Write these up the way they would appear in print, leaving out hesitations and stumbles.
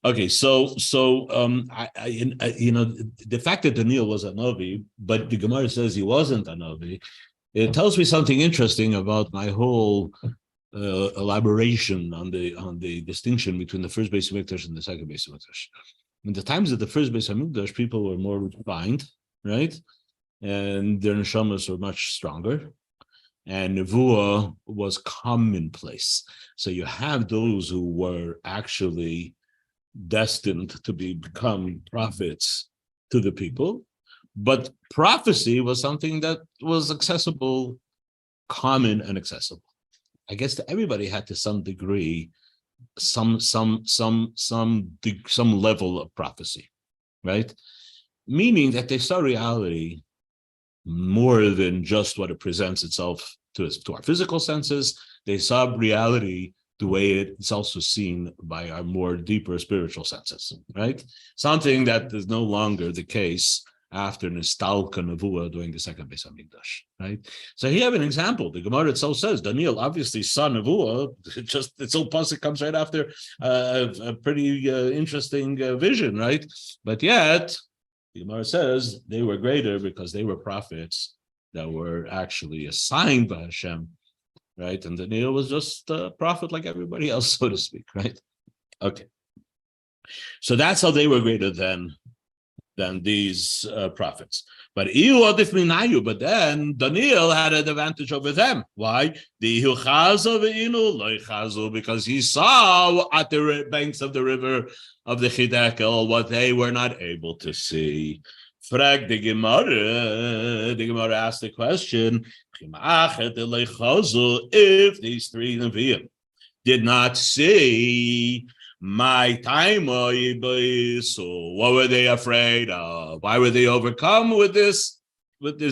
Okay, the fact that Daniel was a Novi, but the Gemara says he wasn't a Novi, it tells me something interesting about my whole elaboration on the distinction between the first Beis Hamikdash and the second Beis Hamikdash. In the times of the first Beis Hamikdash, people were more refined, right? And their neshamas were much stronger. And nevuah was commonplace. So you have those who were actually destined to become prophets to the people, but prophecy was something that was accessible, common and accessible. I guess that everybody had to some degree, some level of prophecy, right? Meaning that they saw reality more than just what it presents itself to our physical senses. They saw reality the way it's also seen by our more deeper spiritual senses, right? Something that is no longer the case after Nistalka Nevuah during the second Beis Hamikdash, right? So here you have an example. The Gemara itself says Daniel obviously saw Nevuah. It's so pasuk comes right after a pretty interesting vision, right? But yet the Gemara says they were greater because they were prophets that were actually assigned by Hashem, right? And Daniel was just a prophet like everybody else, so to speak, right? Okay. So that's how they were greater than these prophets. But then Daniel had an advantage over them. Why? Because he saw at the banks of the river of the Chidekel what they were not able to see. Frag the Gemara asked the question, if these three Nevi'im did not see my time, so what were they afraid of? Why were they overcome with this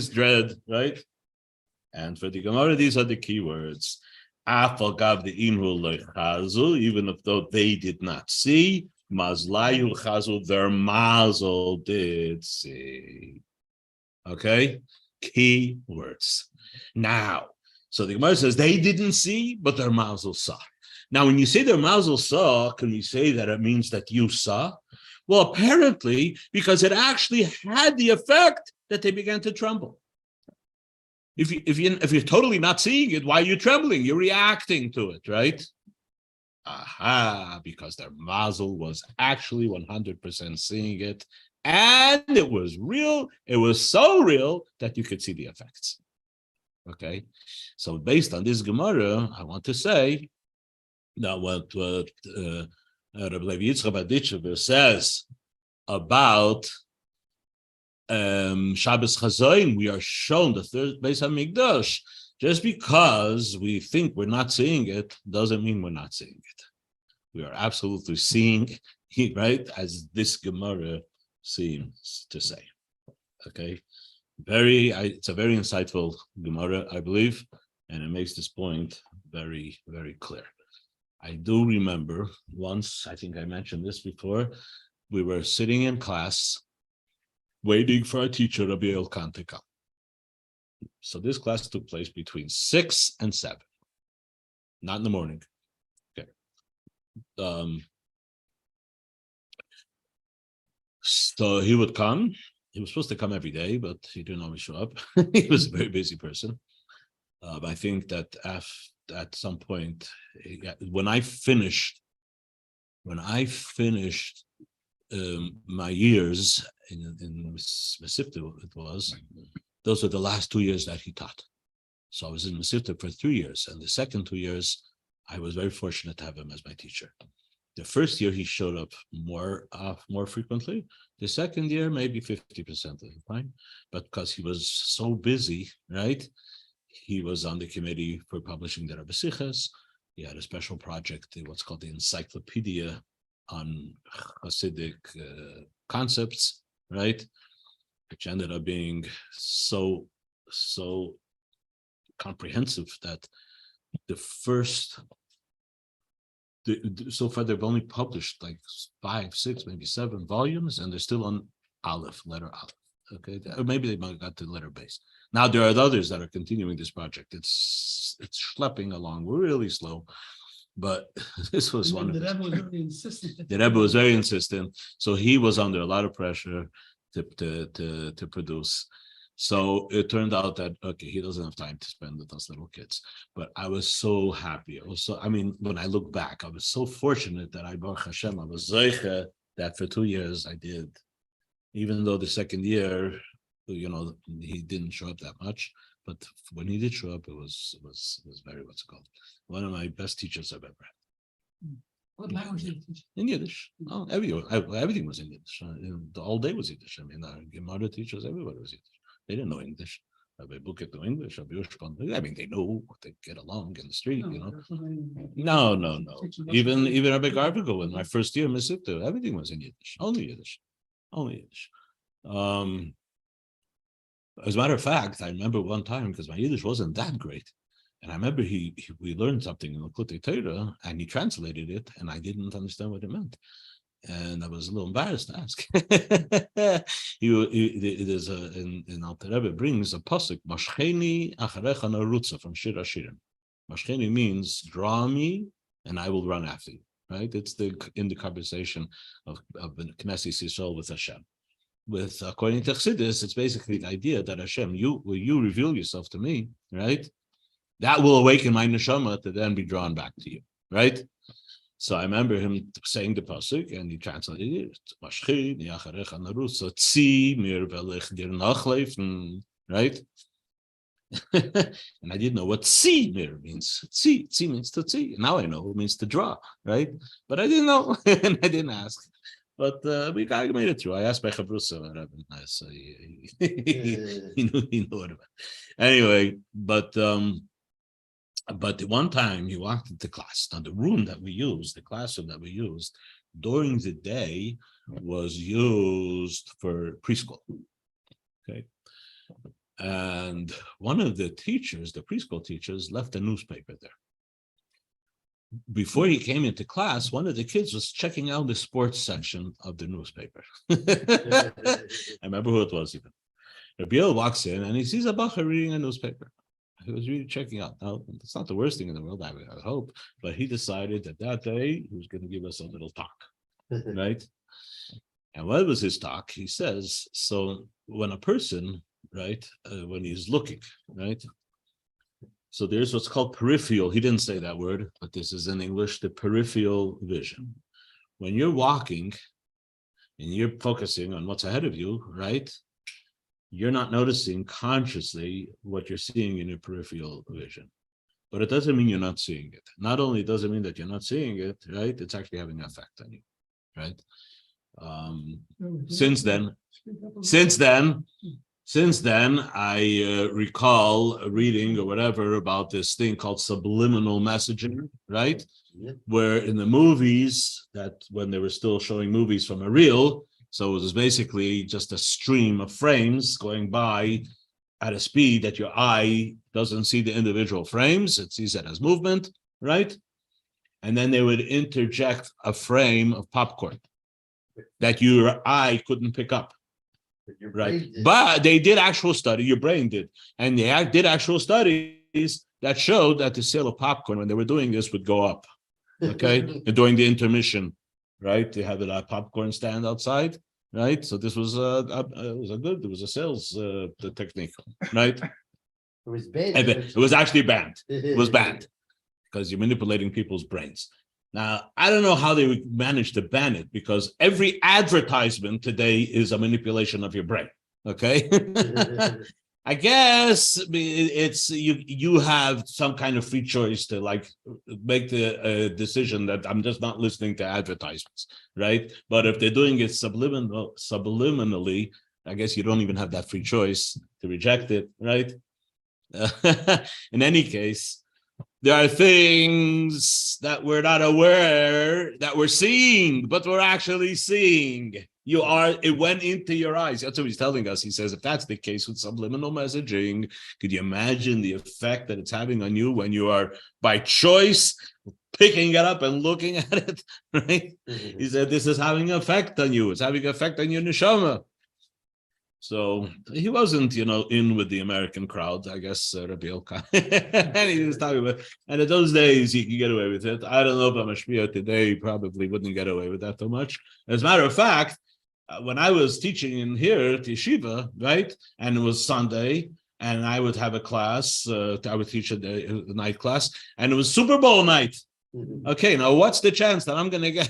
dread, right? And for the Gemara, these are the key words. Even if though they did not see, Mazlayu Chazu, their mazel did see. Okay? Key words. Now, so the Gemara says they didn't see, but their mazel saw. Now, when you say their mazel saw, can we say that it means that you saw? Well, apparently, because it actually had the effect that they began to tremble. If you're totally not seeing it, why are you trembling? You're reacting to it, right? Aha, because their mazel was actually 100% seeing it, and it was real. It was so real that you could see the effects. Okay, so based on this Gemara, I want to say that what Rabbi Levi Yitzchok says about Shabbos Chazon, we are shown the third Beis Hamikdash. Just because we think we're not seeing it doesn't mean we're not seeing it. We are absolutely seeing it, right? As this Gemara seems to say. Okay, it's a very insightful Gemara, I believe, and it makes this point very, very clear. I do remember once, I think I mentioned this before, we were sitting in class waiting for our teacher, Rabbi Elkan, to come. So this class took place between 6 and 7, not in the morning. Okay. So he would come. He was supposed to come every day, but he didn't always show up. He was a very busy person. I think that at some point, when I finished my years in Mesivta, it was. Those were the last 2 years that he taught. So I was in Mesivta for 3 years. And the second 2 years, I was very fortunate to have him as my teacher. The first year, he showed up more frequently. The second year, maybe 50% of the time. But because he was so busy, right? He was on the committee for publishing the Rabbi Siches. He had a special project, what's called the Encyclopedia on Hasidic concepts, right? Which ended up being so comprehensive that so far they've only published like 5, 6, maybe 7 volumes, and they're still on letter Aleph. Okay, or maybe they might got to letter base. Now there are others that are continuing this project. It's schlepping along really slow, But this was one of The Rebbe was very insistent. the Rebbe was very insistent, so he was under a lot of pressure to produce. So it turned out that okay, he doesn't have time to spend with us little kids. But I was so happy. I mean, when I look back, I was so fortunate that Baruch Hashem, I was zeicha that for 2 years I did. Even though the second year, he didn't show up that much. But when he did show up, it was very, what's it called? One of my best teachers I've ever had. What language did you teach? In Yiddish. Oh, everything was in Yiddish. The whole day was Yiddish. I mean, our Gemara teachers, everybody was Yiddish. They didn't know English. Rabbi Buket knew English. I mean, they know they get along in the street. No. Even Rabbi Garbigo in my first year, Mesivta, everything was in Yiddish. Only Yiddish. As a matter of fact, I remember one time because my Yiddish wasn't that great, and I remember we learned something in the Kutei Torah, and he translated it, and I didn't understand what it meant, and I was a little embarrassed to ask. There's in Alter Rebbe brings a pasuk, Mashcheni acharecha narutza from Shir Hashirim. Mashcheni means draw me, and I will run after you. Right? It's in the conversation of Knesset Yisrael with Hashem. According to Chassidus, it's basically the idea that Hashem, you reveal yourself to me, right? That will awaken my neshama to then be drawn back to you, right? So I remember him saying the pasuk, and he translated it, right? And I didn't know what "tzi" mir means. Tzi means to tzi. Now I know it means to draw, right? But I didn't know, and I didn't ask. But we made it through. I asked by Chabrusa, so he knew what about. Anyway, but one time he walked into class. Now the classroom that we used during the day was used for preschool. Okay. And one of the teachers, the preschool teachers, left a newspaper there. Before he came into class, one of the kids was checking out the sports section of the newspaper. I remember who it was even. Rabbi walks in and he sees a bacher reading a newspaper. He was really checking out. Now, it's not the worst thing in the world, I hope, but he decided that day he was going to give us a little talk, right? And what was his talk? He says, so when a person, right, when he's looking, right, so there's what's called peripheral. He didn't say that word, but this is in English, the peripheral vision. When you're walking and you're focusing on what's ahead of you, right, you're not noticing consciously what you're seeing in your peripheral vision. But it doesn't mean you're not seeing it. Not only does it mean that you're not seeing it, right, it's actually having an effect on you, right? Since then, I recall reading or whatever about this thing called subliminal messaging, right? Where in the movies, that when they were still showing movies from a reel, so it was basically just a stream of frames going by at a speed that your eye doesn't see the individual frames, it sees it as movement, right? And then they would interject a frame of popcorn that your eye couldn't pick up. Right, but they did actual study. Your brain did, and they did actual studies that showed that the sale of popcorn when they were doing this would go up. Okay, and during the intermission, right? They had a popcorn stand outside, right? So this was it was a sales technique, right? It was banned. It was actually banned. It was banned because you're manipulating people's brains. Now, I don't know how they would manage to ban it because every advertisement today is a manipulation of your brain. Okay. I guess it's you have some kind of free choice to like make the decision that I'm just not listening to advertisements, right? But if they're doing it subliminally, I guess you don't even have that free choice to reject it, right? In any case, there are things that we're not aware that we're seeing, but we're actually seeing. It went into your eyes. That's what he's telling us. He says, if that's the case with subliminal messaging, could you imagine the effect that it's having on you when you are, by choice, picking it up and looking at it, right? He said, this is having an effect on you. It's having an effect on your neshama. So he wasn't, in with the American crowd, I guess, Rabbi Ilka. And he was talking about, and in those days, he could get away with it. I don't know if I'm a shmiyah today, probably wouldn't get away with that too much. As a matter of fact, when I was teaching in here at Yeshiva, right, and it was Sunday, and I would have a class, I would teach a night class, and it was Super Bowl night. Okay, now what's the chance that I'm going to get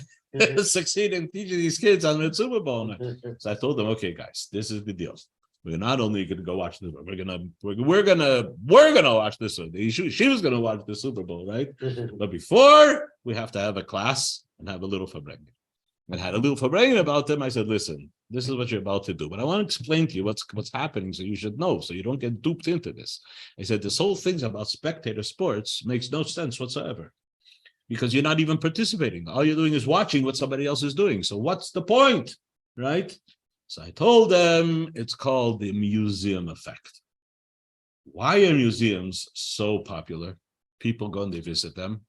succeed in teaching these kids on the Super Bowl night? So I told them, okay, guys, this is the deal. We're not only going to go watch this, we're gonna watch this one. She was going to watch the Super Bowl, right? But before, we have to have a class and have a little fabrengen. And had a little fabrengen about them. I said, listen, this is what you're about to do, but I want to explain to you what's happening, so you should know, so you don't get duped into this. I said, this whole thing about spectator sports makes no sense whatsoever, because you're not even participating. All you're doing is watching what somebody else is doing. So what's the point, right? So I told them it's called the museum effect. Why are museums so popular? People go and they visit them.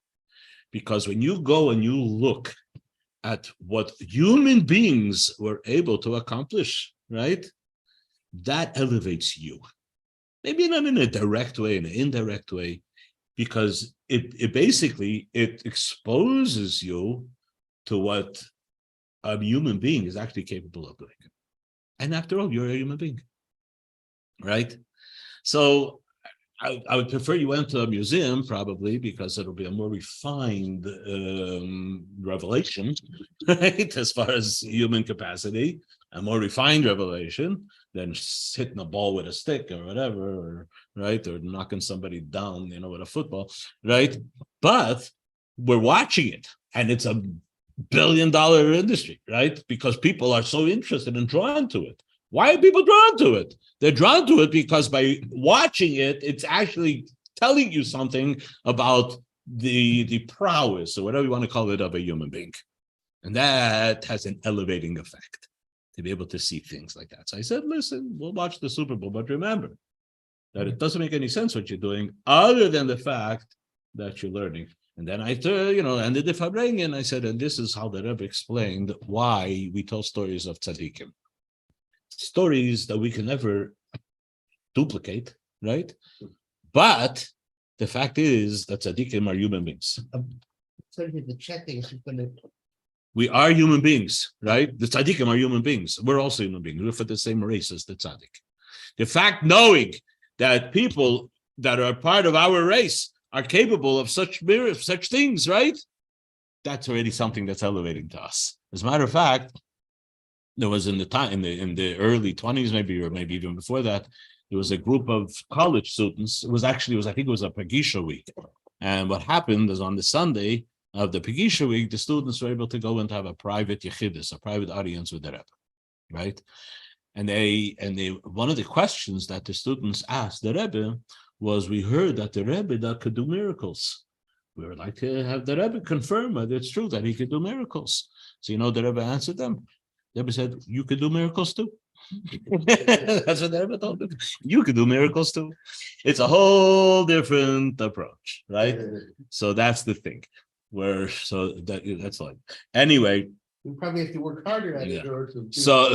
Because when you go and you look at what human beings were able to accomplish, right? That elevates you. Maybe not in a direct way, in an indirect way, because it basically exposes you to what a human being is actually capable of doing. And after all, you're a human being, right? So I would prefer you went to a museum, probably, because it'll be a more refined revelation, right? As far as human capacity, a more refined revelation than hitting a ball with a stick or whatever, or right, or knocking somebody down, with a football, right? But we're watching it, and it's a billion-dollar industry, right? Because people are so interested and drawn to it. Why are people drawn to it? They're drawn to it because by watching it, it's actually telling you something about the prowess, or whatever you want to call it, of a human being. And that has an elevating effect, to be able to see things like that. So I said, listen, we'll watch the Super Bowl, but remember that it doesn't make any sense what you're doing, other than the fact that you're learning. And then I, ended the fabrengen, and I said, and this is how the Rebbe explained why we tell stories of tzaddikim. Stories that we can never duplicate, right? But the fact is that tzaddikim are human beings. We are human beings, right? The tzaddikim are human beings. We're also human beings. We're for the same race as the tzaddik. The fact knowing that people that are part of our race are capable of such things, right? That's already something that's elevating to us. As a matter of fact, there was in the early 20s, maybe even before that, there was a group of college students. I think it was a Pagisha week. And what happened is on the Sunday of the Pagisha week, the students were able to go and have a private yechidus, a private audience with the Rebbe, right? And they one of the questions that the students asked the Rebbe was, we heard that the Rebbe that could do miracles. We would like to have the Rebbe confirm that it's true that he could do miracles. So the Rebbe answered them. The Rebbe said, you could do miracles too. That's what the Rebbe told them. You could do miracles too. It's a whole different approach, right? So that's the thing. That's like, anyway. You probably have to work harder at it. So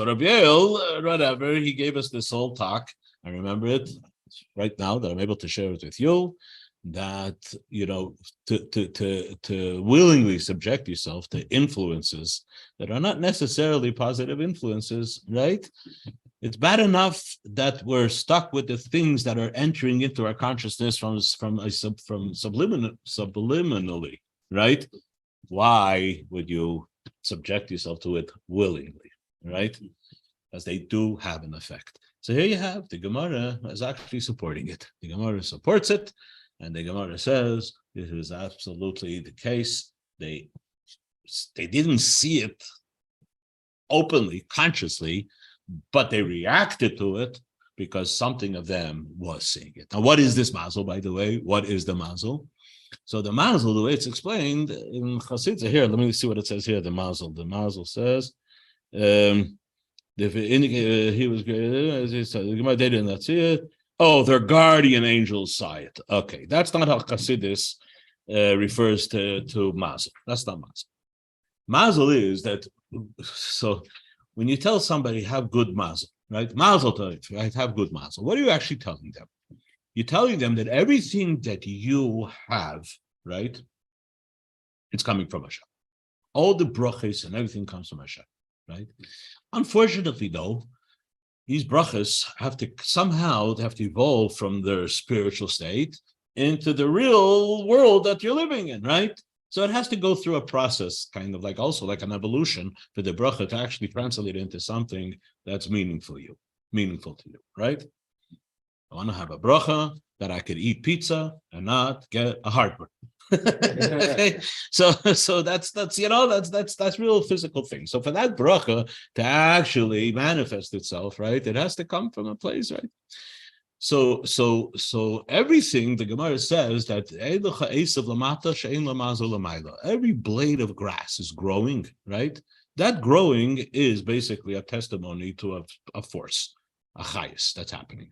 Rabbi Yael, whatever, he gave us this whole talk. I remember it right now that I'm able to share it with you, that, to willingly subject yourself to influences that are not necessarily positive influences, right? It's bad enough that we're stuck with the things that are entering into our consciousness from subliminally, right? Why would you subject yourself to it willingly, right? Because they do have an effect. So here you have, the Gemara is actually supporting it. The Gemara supports it, and the Gemara says this is absolutely the case. They didn't see it openly, consciously, but they reacted to it because something of them was seeing it. Now, what is this mazel, by the way? What is the mazel? So the mazel, the way it's explained in Chassidus, here, let me see what it says here, the mazel. The mazel says, he was great, they did not see it. Oh, their guardian angels saw it. Okay, that's not how Chassidus refers to mazel. That's not mazel. Mazel is that, so when you tell somebody have good mazel, right? Mazel tov, right? Have good mazel. What are you actually telling them? You're telling them that everything that you have, right? It's coming from Hashem. All the brachas and everything comes from Hashem, right? Unfortunately, though, these brachas have to evolve from their spiritual state into the real world that you're living in, right? So it has to go through a process, kind of like also like an evolution for the bracha to actually translate into something that's meaningful to you, right? I want to have a bracha that I could eat pizza and not get a heartburn. Okay, so that's real physical thing. So for that bracha to actually manifest itself, right, it has to come from a place, right? So everything the Gemara says that every blade of grass is growing, right? That growing is basically a testimony to a force, a chayis that's happening,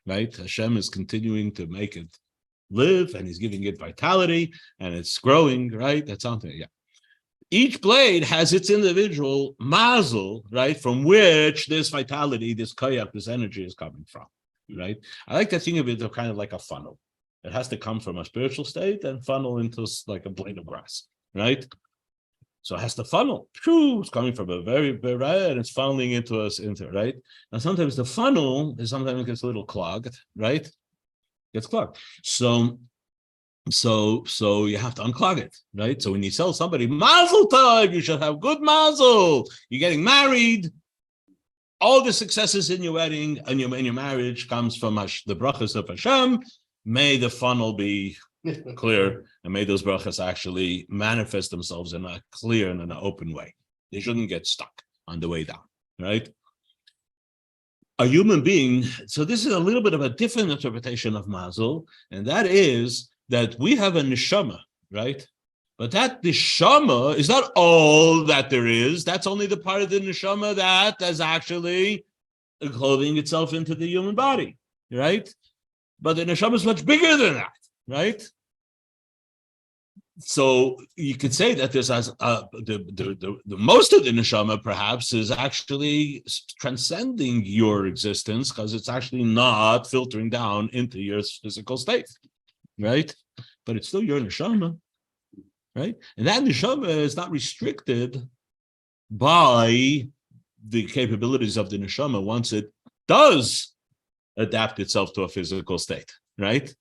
right? Hashem is continuing to make it live, and he's giving it vitality, and it's growing, right? That's something, yeah. Each blade has its individual mazel, right, from which this vitality, this koyach, this energy is coming from, right? I like to think of it kind of like a funnel. It has to come from a spiritual state and funnel into like a blade of grass, right? So it has to funnel. It's coming from a very right, and it's funneling into us, right? Now sometimes the funnel sometimes gets a little clogged, right? Gets clogged. So you have to unclog it, right? So when you tell somebody mazel tov, you should have good mazel. You're getting married. All the successes in your wedding and in your marriage comes from the brachas of Hashem. May the funnel be clear, and may those brachas actually manifest themselves in a clear and in an open way. They shouldn't get stuck on the way down, right? A human being, so this is a little bit of a different interpretation of mazel, and that is that we have a neshama, right? But that neshama is not all that there is. That's only the part of the neshama that is actually clothing itself into the human body, right? But the neshama is much bigger than that, right? So you could say that this has the most of the neshama perhaps is actually transcending your existence, because it's actually not filtering down into your physical state, right? But it's still your neshama, right? And that neshama is not restricted by the capabilities of the neshama once it does adapt itself to a physical state, right?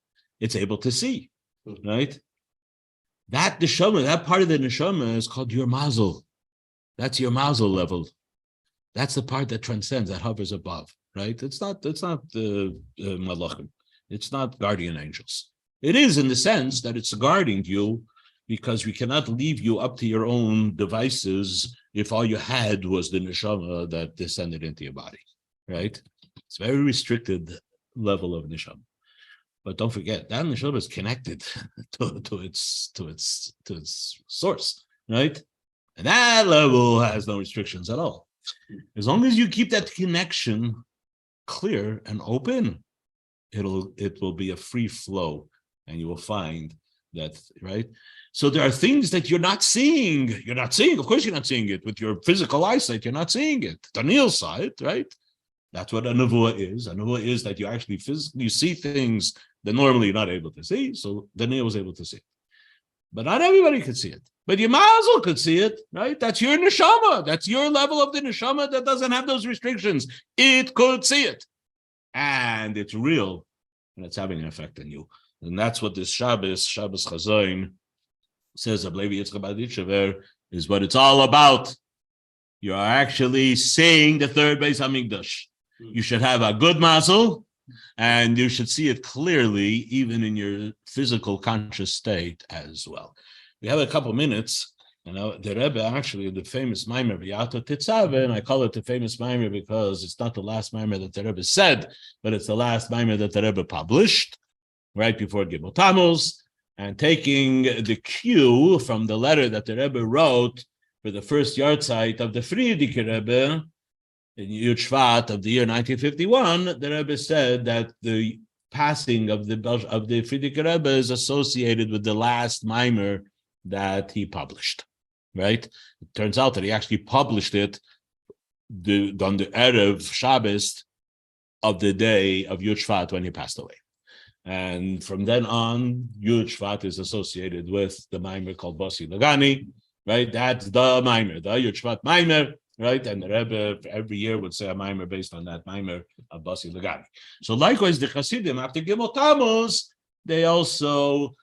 It's able to see, right? That neshama, that part of the neshama is called your mazel. That's your mazel level. That's the part that transcends, that hovers above, right? It's not the malachim. It's not guardian angels. It is in the sense that it's guarding you, because we cannot leave you up to your own devices if all you had was the neshama that descended into your body, right? It's a very restricted level of neshama. But don't forget, that neshama is connected to its source, right? And that level has no restrictions at all. As long as you keep that connection clear and open, it will be a free flow, and you will find that, right? So there are things that you're not seeing. You're not seeing, of course, you're not seeing it with your physical eyesight. You're not seeing it. Daniel's side, right? That's what a nevuah is. A nevuah is that you actually physically see things that normally you're not able to see. So Daniel was able to see it. But not everybody could see it. But your mazel could see it, right? That's your neshama. That's your level of the neshama that doesn't have those restrictions. It could see it. And it's real. And it's having an effect on you. And that's what this Shabbos Chazon says of Levi, Yitzchok, is what it's all about. You are actually seeing the third base Hamikdash. You should have a good mazel, and you should see it clearly, even in your physical conscious state as well. We have a couple minutes. You know, the Rebbe actually, the famous Maimer, V'yato Tetzave, and I call it the famous Maimer because it's not the last Maimer that the Rebbe said, but it's the last Maimer that the Rebbe published right before Gimel Tammuz, and taking the cue from the letter that the Rebbe wrote for the first yahrzeit of the Frierdiker Rebbe in Yud Shvat of the year 1951, the Rebbe said that the passing of the Frierdiker Rebbe is associated with the last Maimer that he published, right? It turns out that he actually published it on the Erev Shabbos of the day of Yud Shvat when he passed away. And from then on, Yud Shvat is associated with the Maimer called Basi Lagani, right? That's the Maimer, the Yud Shvat Maimer, right? And the Rebbe every year would say a Maimer based on that Maimer of Basi Lagani. So likewise, the Hasidim, after Gimel Tammuz, they understood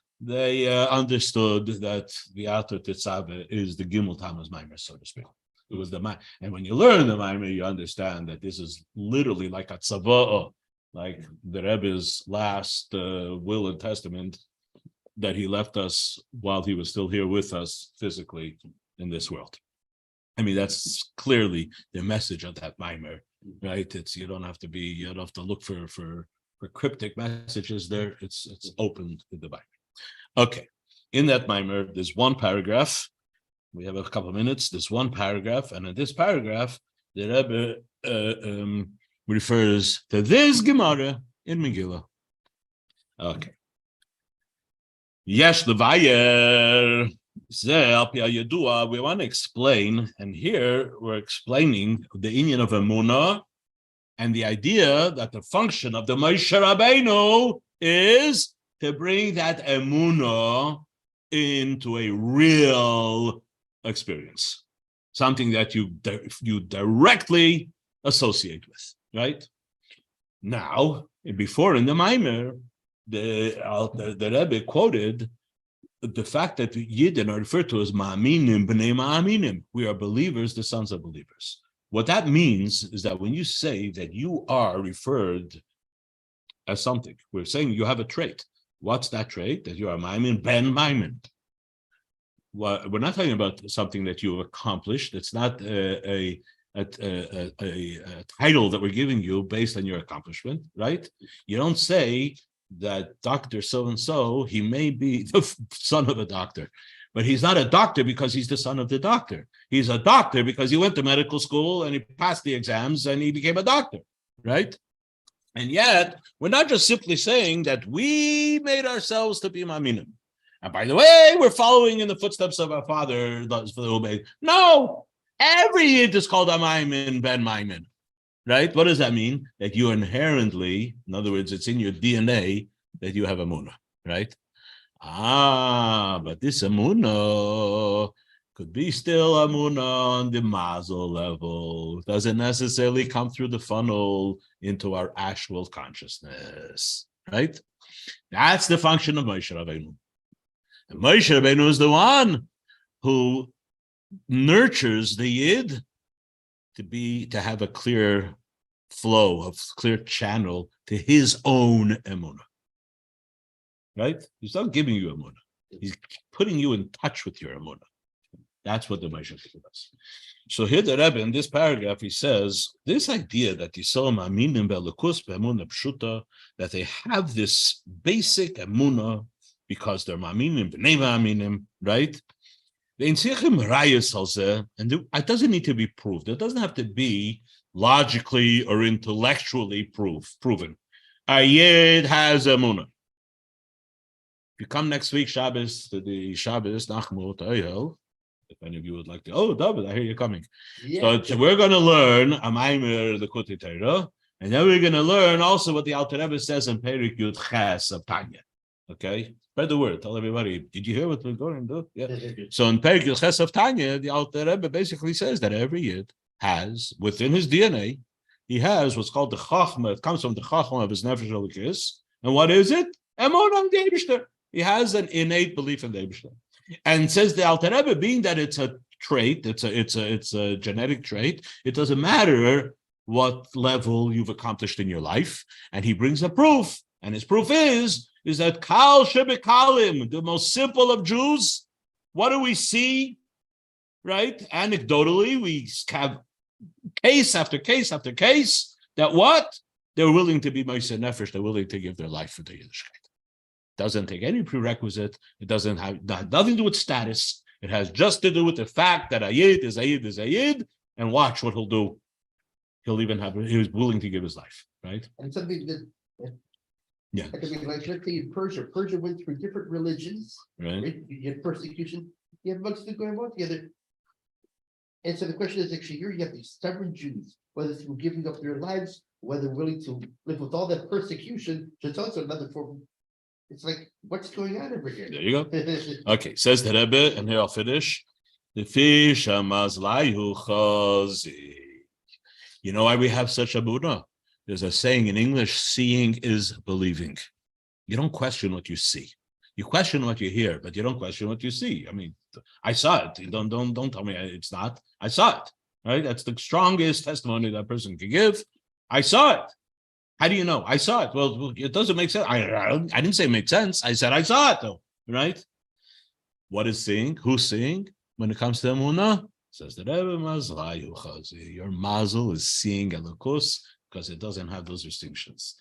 that the Ator Tetzaveh is the Gimel Tammuz Maimer, so to speak. It was the Maimer. And when you learn the Maimer, you understand that this is literally like a Tzava'ah, like the Rebbe's last will and testament that he left us while he was still here with us physically in this world. I mean, that's clearly the message of that Maimer, right? You don't have to look for cryptic messages there. It's open to the Bible. Okay, in that Maimer, there's one paragraph. We have a couple of minutes. There's one paragraph, and in this paragraph, the Rebbe refers to this Gemara in Megillah. Okay. Yesh levayer ze al pi hayadua. We want to explain, and here we're explaining the inyan of Emunah and the idea that the function of the Moshe Rabbeinu is to bring that Emunah into a real experience, something that you directly associate with. Right now, before in the Maimer, the Rebbe quoted the fact that Yidden are referred to as Ma'aminim, B'nei Ma'aminim. We are believers, the sons of believers. What that means is that when you say that you are referred as something, we're saying you have a trait. What's that trait? That you are Ma'amin, Ben Ma'amin. Well, we're not talking about something that you accomplished. It's not a title that we're giving you based on your accomplishment, right? You don't say that Dr. So-and-so, he may be the son of a doctor, but he's not a doctor because he's the son of the doctor. He's a doctor because he went to medical school and he passed the exams and he became a doctor, right? And yet, we're not just simply saying that we made ourselves to be Ma'aminim. And by the way, we're following in the footsteps of our father. No, every Yid is called a Maimin, Ben Maimin, right? What does that mean? That you inherently, in other words, it's in your DNA that you have Emunah, right? But this Emunah could be still Emunah on the mazel level. It doesn't necessarily come through the funnel into our actual consciousness, right? That's the function of Moshe Rabbeinu. And Moshe Rabbeinu is the one who nurtures the Yid to have a clear flow, a clear channel to his own Emunah. Right? He's not giving you Emunah. He's putting you in touch with your Emunah. That's what the Moshe Rabbeinu does. So here the Rebbe, in this paragraph, he says, this idea that Yisrael Ma'aminim be'elukus be'emunah pshuta, that they have this basic Emunah because they're Ma'aminim, b'nei Ma'aminim, right? And it doesn't need to be proved. It doesn't have to be logically or intellectually proven. A Yid has Emunah. If you come next week, Shabbos, to the Shabbos, Nachmut, Oyel, if any of you would like to, David, I hear you're coming. Yeah. So we're going to learn a Maimer, the Kuti Torah, and then we're going to learn also what the Alter Rebbe says in Perik Yud Ches of Tanya. Okay? Spread the word. Tell everybody. Did you hear what we're going to do? Yeah. So in Perik Yud Ches of Tanya, the Alter Rebbe basically says that every Yid has, within his DNA, he has what's called the Chachma. It comes from the Chachma of his Nefesh Elikis. And what is it? Emunah the Eibishter. He has an innate belief in the Eibishter. And says the Alter Rebbe, being that it's a trait, it's a genetic trait, it doesn't matter what level you've accomplished in your life. And he brings a proof. And his proof is that Kal Shebekalim, the most simple of Jews, what do we see? Right? Anecdotally, we have case after case after case that what? They're willing to be Moshe Nefesh, they're willing to give their life for the Yiddishkeit. Doesn't take any prerequisite. It doesn't have nothing to do with status. It has just to do with the fact that a Yid is a Yid is a Yid, and watch what he'll do. He's willing to give his life, right? And something that like let's say in Persia went through different religions, right? You had persecution. You have much to go about together. And so the question is, actually, here you have these stubborn Jews, whether through giving up their lives, whether willing to live with all that persecution, it's also another form. It's like, what's going on over here? There you go. Okay, says the Rebbe, and here I'll finish. The fish amazlayu chazi. You know why we have such a Buddha? There's a saying in English: seeing is believing. You don't question what you see. You question what you hear, but you don't question what you see. I mean, I saw it. You don't tell me it's not. I saw it. Right? That's the strongest testimony that person can give. I saw it. How do you know? I saw it. Well, it doesn't make sense. I didn't say it makes sense. I said I saw it though. Right? What is seeing? Who's seeing? When it comes to Emunah, says the Rebbe, your mazel is seeing Elokus because it doesn't have those restrictions.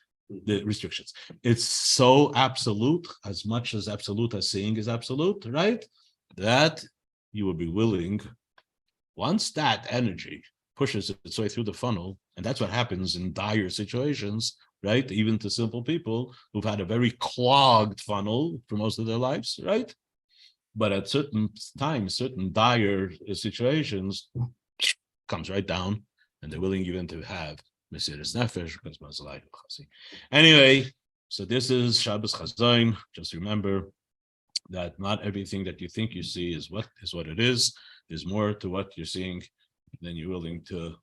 The restrictions. It's so absolute, as much as absolute as seeing is absolute, right? That you would be willing, once that energy pushes its way through the funnel, and that's what happens in dire situations, right? Even to simple people who've had a very clogged funnel for most of their lives, right? But at certain times, certain dire situations, comes right down, and they're willing even to have Mesiras Nefesh, because Mazalai Chasi. Anyway, so this is Shabbos Chazon. Just remember that not everything that you think you see is what it is. There's more to what you're seeing than you're willing to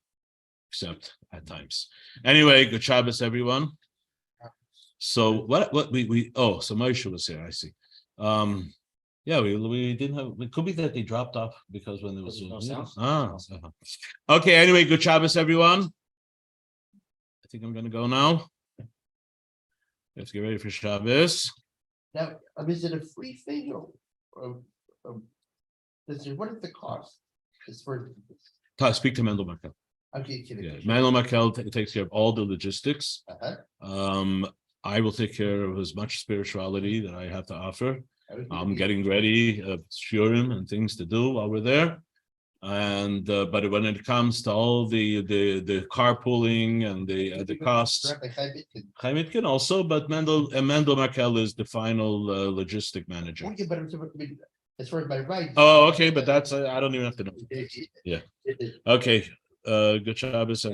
accept at times. Anyway, good Shabbos, everyone. So what we so Moshe was here. I see. Yeah, we didn't have. It could be that they dropped off because when there was no sound. Okay. Anyway, good Shabbos, everyone. I think I'm going to go now. Let's get ready for Shabbos. Now, is it a free thing or what is the cost? As for Speak to Mendel Makel. okay, Yeah, Mendel Makel takes care of all the logistics. I will take care of as much spirituality that I have to offer. I'm getting ready, Shiurim and things to do while we're there. And but when it comes to all the carpooling and the costs, Chaim Itkin also, but Mendel Makel is the final logistic manager. As far as my right. Oh, okay, but that's I don't even have to know. Yeah. Okay. Good Shabbos.